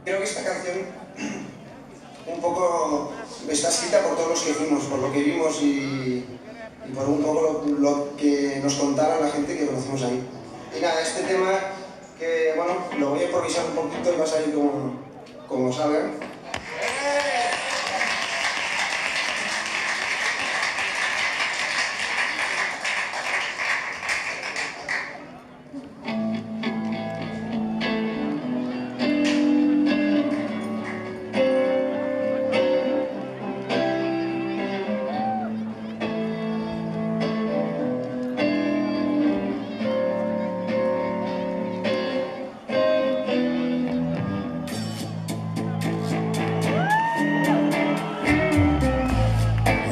Creo que esta canción un poco está escrita por todos los que fuimos, por lo que vimos y por un poco lo que nos contaron la gente que conocimos ahí. Y nada, este tema que, bueno, lo voy a improvisar un poquito y va a salir como salga.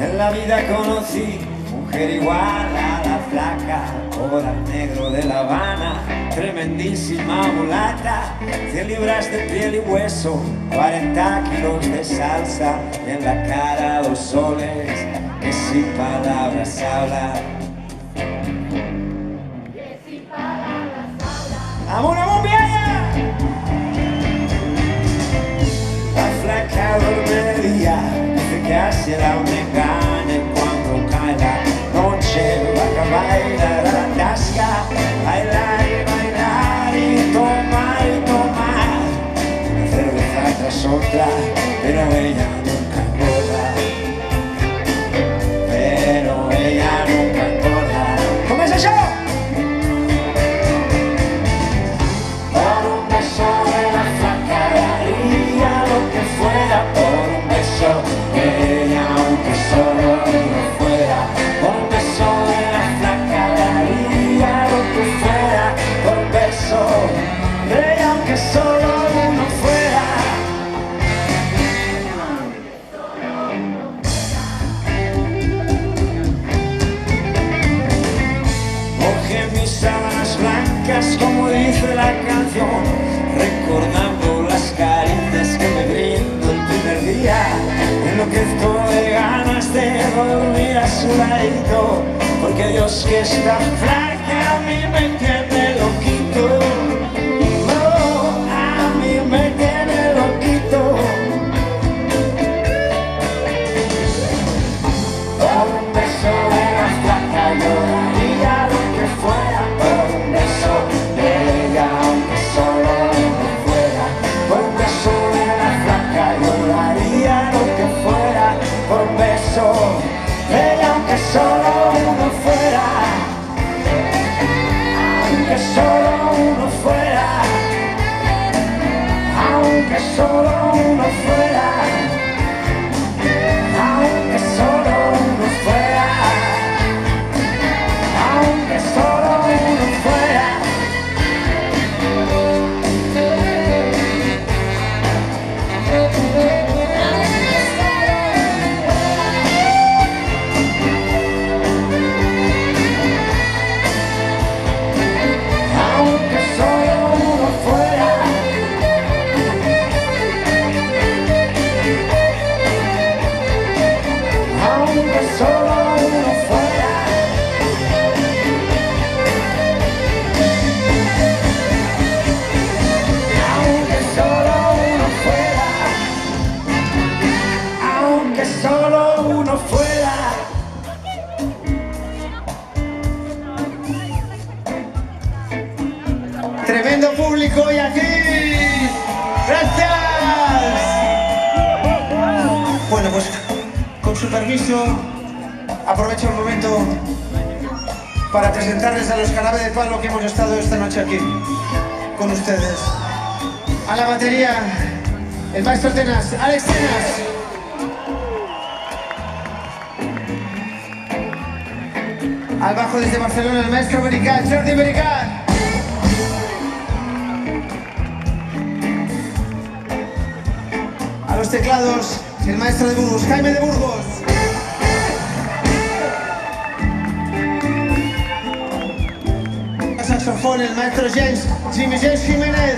En la vida conocí mujer igual a la flaca, coral negro de La Habana, tremendísima mulata, 100 libras de piel y hueso, 40 kilos de salsa, y en la cara 2 soles que sin palabras habla. ¡Amuna Mumbiaya! La flaca duerme de día, dice que así la engaña cuando cae la noche, va a bailar a la tasca, bailar y tomar, una cerveza tras otra, pero ella nunca engorda, pero ella nunca engorda. ¿Cómo es eso? Por un beso de la flaca daría lo que fuera, por un beso de ella, aunque solo uno fuera, por un beso de la flaca daría lo que fuera, por un beso de ella, aunque solo uno fuera. Mojé mis sábanas blancas, como dice la canción, recordando las caricias que me brindó el primer día. Enloquezco de ganas de dormir a su ladito, porque Dios que está flaca a mí me tiene loquito. No, a mí me tiene loquito. Por un beso de la flaca yo daría lo que fuera, por un beso de ella, aunque solo uno fuera, por un beso de la flaca yo daría lo que fuera, por un beso de ella, aunque solo uno fuera, aunque solo uno fuera, aunque solo uno fuera, aunque solo uno fuera, aunque solo uno fuera. Aunque solo uno fuera, aunque solo uno fuera, aunque solo uno fuera, aunque solo uno fuera. Tremendo público hoy aquí. Gracias. Bueno, pues con su permiso aprovecho el momento para presentarles a los Jarabe de Palo que hemos estado esta noche aquí con ustedes. A la batería, el maestro Tenas, Alex Tenas. Al bajo desde Barcelona, el maestro Bericat, Jordi Bericat. A los teclados, el maestro de Burgos, Jaime de Burgos. Al saxofón, el maestro Jimmy James Jiménez.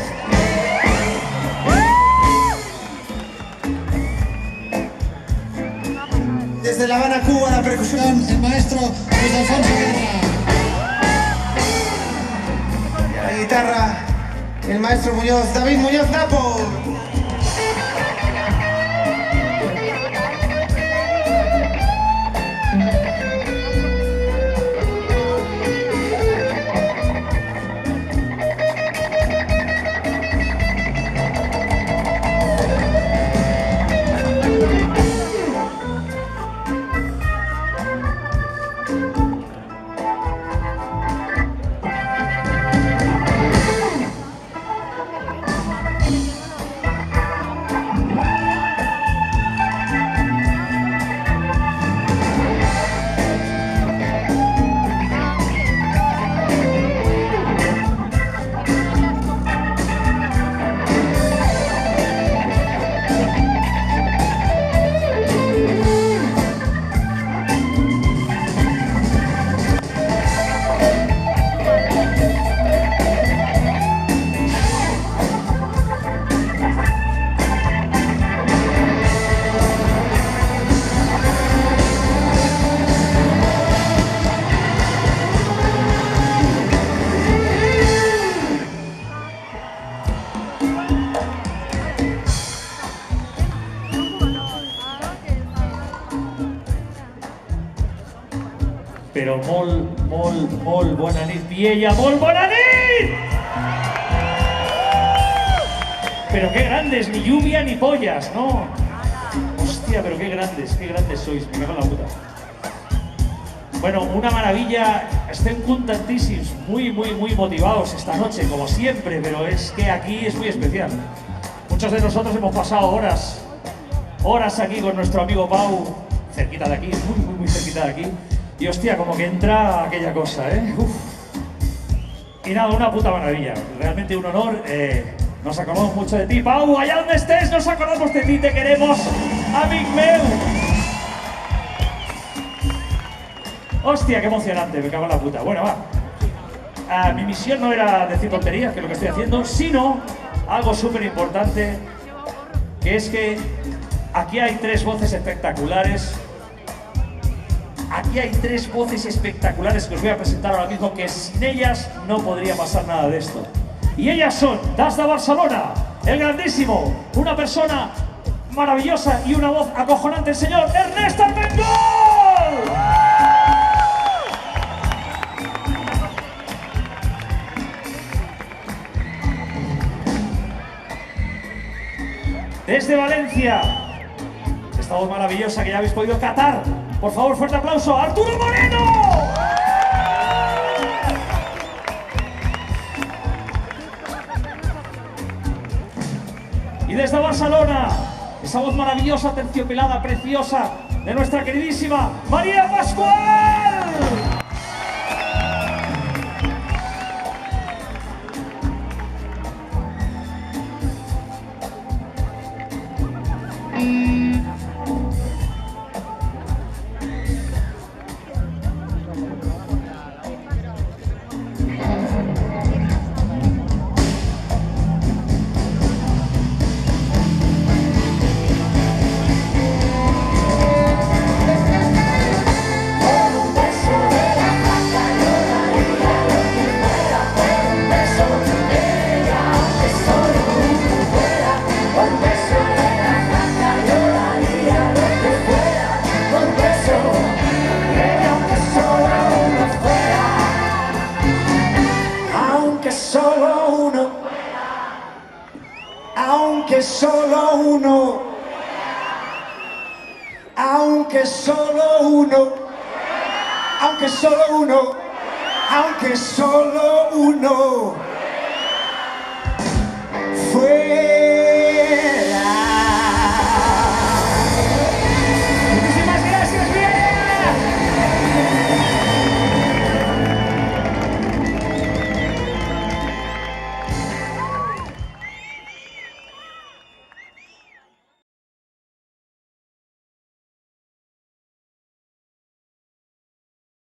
Desde La Habana, Cuba, la percusión, el maestro Luis Alfonso Guerra. Y a la guitarra, el maestro Muñoz, David Muñoz Napo. pero molt bona nit, Viella, molt bona nit! Pero qué grandes, ni lluvia ni pollas, ¿no? Hostia, pero qué grandes sois, me cago en la puta. Bueno, una maravilla, estén contentísimos, muy motivados esta noche, como siempre, pero es que aquí es muy especial. Muchos de nosotros hemos pasado horas aquí con nuestro amigo Pau, cerquita de aquí, muy cerquita de aquí, y hostia, como que entra aquella cosa, ¿eh? Uf. Y nada, una puta maravilla, realmente un honor, nos acordamos mucho de ti, Pau, allá donde estés, nos acordamos de ti, te queremos, amic meu. Hostia, qué emocionante, me cago en la puta. Bueno, va. Mi misión no era decir tonterías, que es lo que estoy haciendo, sino algo súper importante, que es que aquí hay tres voces espectaculares. Aquí hay tres voces espectaculares que os voy a presentar ahora mismo, que sin ellas no podría pasar nada de esto. Y ellas son Das de Barcelona, el grandísimo, una persona maravillosa y una voz acojonante, el señor Ernest Armengol. Desde Valencia, esta voz maravillosa que ya habéis podido catar. Por favor, fuerte aplauso, Arturo Moreno. Y desde Barcelona, esa voz maravillosa, terciopelada, preciosa, de nuestra queridísima María Pascual. Aunque solo uno, aunque solo uno, aunque solo uno, aunque solo uno.